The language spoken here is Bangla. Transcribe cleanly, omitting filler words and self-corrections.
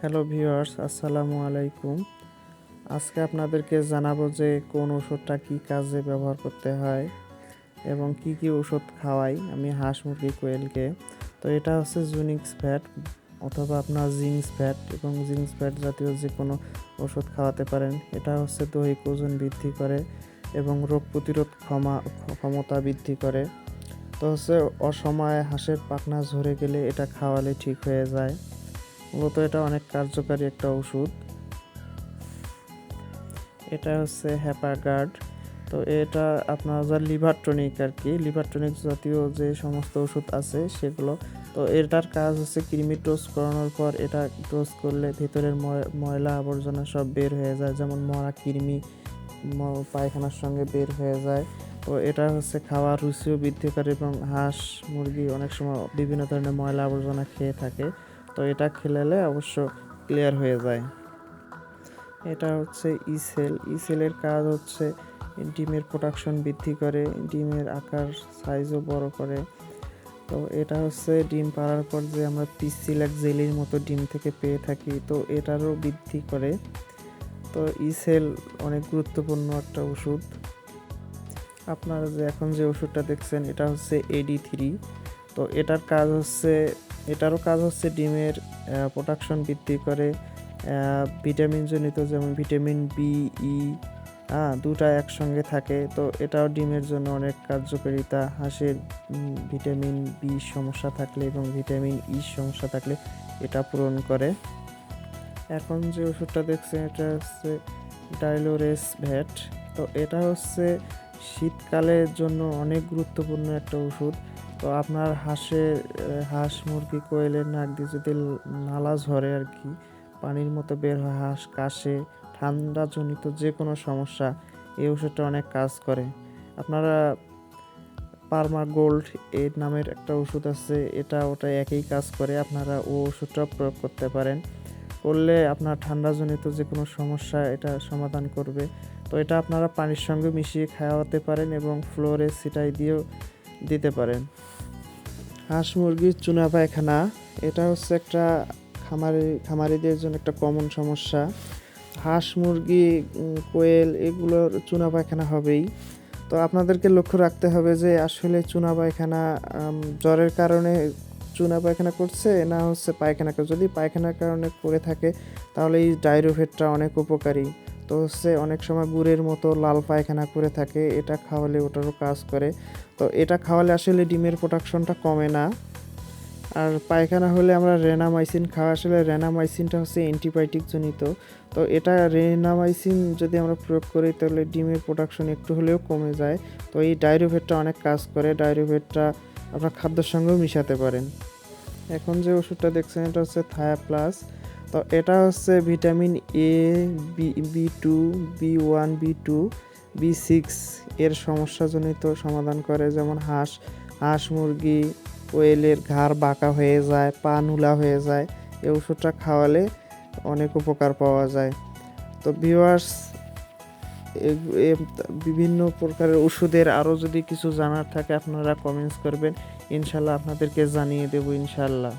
হ্যালো ভিউয়ার্স, আসসালামু আলাইকুম। আজকে আপনাদেরকে জানাবো যে কোন ওষুধটা কি কাজে ব্যবহার করতে হয় এবং কি কি ওষুধ খাওয়াই আমি হাঁস মুরগি কোয়েলকে। তো এটা হচ্ছে জুনিক্স ফ্যাট অথবা আপনার জিঙ্কস ফ্যাট এবং জিঙ্কস ফ্যাট জাতীয় যে কোনো ওষুধ খাওয়াতে পারেন। এটা হচ্ছে দৈহিক ওজন বৃদ্ধি করে এবং রোগ প্রতিরোধ ক্ষমতা বৃদ্ধি করে। তো হচ্ছে অসময়ে হাঁসের পাখনা ঝরে গেলে এটা খাওয়ালে ঠিক হয়ে যায়। মূলত এটা অনেক কার্যকারী একটা ওষুধ। এটা হচ্ছে হ্যাপাগার্ড। তো এটা আপনার যা লিভার টনিক আর কি, লিভার টনিক জাতীয় যে সমস্ত ওষুধ আছে সেগুলো। তো এটার কাজ হচ্ছে কৃমি ডোজ করানোর পর এটা ডোজ করলে ভিতরের ময়লা আবর্জনা সব বের হয়ে যায়, যেমন মরা কৃমি পায়খানার সঙ্গে বের হয়ে যায়। তো এটা হচ্ছে খাওয়ার রুচিও বৃদ্ধি করে এবং হাঁস মুরগি অনেক সময় বিভিন্ন ধরনের ময়লা আবর্জনা খেয়ে থাকে। তো এটা খেলালে অবশ্য ক্লিয়ার হয়ে যায়। এটা হচ্ছে ইসেলের কাজ হচ্ছে ডিমের প্রোডাকশন বৃদ্ধি করে, ডিমের আকার সাইজও বড় করে। তো এটা হচ্ছে ডিম পাড়ার পর যে আমরা পিসিলাক জেলির মতো ডিম থেকে পেয়ে থাকি, তো এটারও বৃদ্ধি করে। তো ইসেল অনেক গুরুত্বপূর্ণ একটা ওষুধ। আপনারা যে এখন যে ওষুধটা দেখছেন এটা হচ্ছে AD3। তো এটারও কাজ হচ্ছে ডিমের প্রোডাকশন বৃদ্ধি করে, ভিটামিন জনিত, যেমন ভিটামিন বি, দুটা একসঙ্গে থাকে। তো এটাও ডিমের জন্য অনেক কার্যকারিতা। হাঁসের ভিটামিন বি সমস্যা থাকলে এবং ভিটামিন সমস্যা থাকলে এটা পূরণ করে। এখন যে ওষুধটা দেখছেন এটা হচ্ছে ডাইলোরেস ভ্যাট। তো এটা হচ্ছে শীতকালের জন্য অনেক গুরুত্বপূর্ণ একটা ওষুধ। তো আপনার হাঁস মুরগি কোয়েলের নাক দিয়ে যদি নালা ঝরে আর কি, পানির মতো বের হয়, হাঁস কাশে, ঠান্ডাজনিত যে কোনো সমস্যা, এই ওষুধটা অনেক কাজ করে। আপনারা পার্মা গোল্ড এর নামের একটা ওষুধ আছে, ওটা একই কাজ করে, আপনারা ও ওষুধটা প্রয়োগ করতে পারেন। করলে আপনার ঠান্ডাজনিত যে কোনো সমস্যা এটা সমাধান করবে। তো এটা আপনারা পানির সঙ্গে মিশিয়ে খাওয়াতে পারেন এবং ফ্লোরে ছিটাই দিয়েও দিতে পারেন। হাঁস মুরগির চুনা পায়খানা, এটা হচ্ছে একটা খামারিদের জন্য একটা কমন সমস্যা। হাঁস মুরগি কোয়েল এগুলোর চুনা পায়খানা হবেই। তো আপনাদেরকে লক্ষ্য রাখতে হবে যে আসলে চুনা পায়খানা জ্বরের কারণে চুনা পায়খানা করছে না হচ্ছে পায়খানা, যদি পায়খানার কারণে করে থাকে তাহলে এই ডাইরোভেটটা অনেক উপকারী। তো হচ্ছে অনেক সময় গুড়ের মতো লাল পায়খানা করে থাকে, এটা খাওয়ালে ওটারও কাজ করে। তো এটা খাওয়ালে আসলে ডিমের প্রোডাকশনটা কমে না। আর পায়খানা হলে আমরা রেনামাইসিন খাওয়া, আসলে রেনামাইসিনটা হচ্ছে অ্যান্টিবায়োটিক জনিত। তো এটা রেনামাইসিন যদি আমরা প্রয়োগ করি তাহলে ডিমের প্রোডাকশন একটু হলেও কমে যায়। তো এই ডাইরোভেটটা অনেক কাজ করে, ডাইরোভেটটা আপনার খাদ্যের সঙ্গেও মিশাতে পারেন। এখন যে ওষুধটা দেখছেন এটা হচ্ছে থায়া প্লাস। তো এটা হচ্ছে vitamin A, B2, B1, B2, B6 এর সমস্যাজনিত সমাধান করে, যেমন হাঁস মুরগি কোয়েলের ঘাড় বাঁকা হয়ে যায়, পা নুলা হয়ে যায়, এই ওষুধটা খাওয়ালে অনেক উপকার পাওয়া যায়। তো ভিউয়ার্স, বিভিন্ন প্রকারের ওষুধের আরও যদি কিছু জানার থাকে আপনারা কমেন্টস করবেন, ইনশাল্লাহ আপনাদেরকে জানিয়ে দেবো ইনশাল্লাহ।